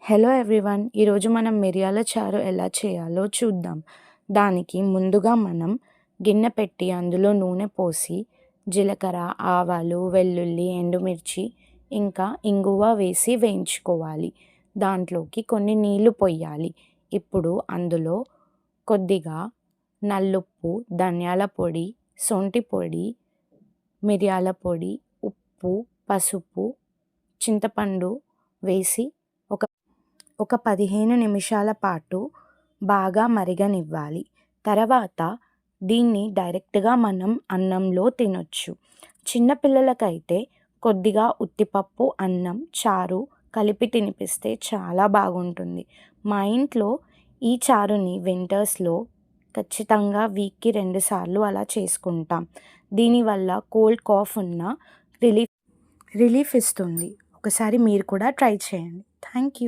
Hello everyone. ఈరోజు మనం మిరియాల చారు ఎలా చేయాలో చూద్దాం. దానికి ముందుగా మనం గిన్నె పెట్టి అందులో నూనె పోసి జీలకర్ర, ఆవాలు, వెల్లుల్లి, ఎండుమిర్చి ఇంకా ఇంగువ వేసి వేయించుకోవాలి. దాంట్లోకి కొన్ని నీళ్లు పొయ్యాలి. ఇప్పుడు అందులో కొద్దిగా నల్లుప్పు, ధనియాల పొడి, సొంటి పొడి, మిరియాల పొడి, ఉప్పు, పసుపు, చింతపండు వేసి ఒక 15 నిమిషాల పాటు బాగా మరగనివ్వాలి. తర్వాత దీన్ని డైరెక్ట్గా మనం అన్నంలో తినొచ్చు. చిన్నపిల్లలకైతే కొద్దిగా ఉత్తిపప్పు, అన్నం, చారు కలిపి తినిపిస్తే చాలా బాగుంటుంది. మా ఇంట్లో ఈ చారుని వింటర్స్లో ఖచ్చితంగా వీక్కి 2 సార్లు అలా చేసుకుంటాం. దీనివల్ల కోల్డ్ కాఫ్ ఉన్న రిలీఫ్ ఇస్తుంది. ఒకసారి మీరు కూడా ట్రై చేయండి. Thank you.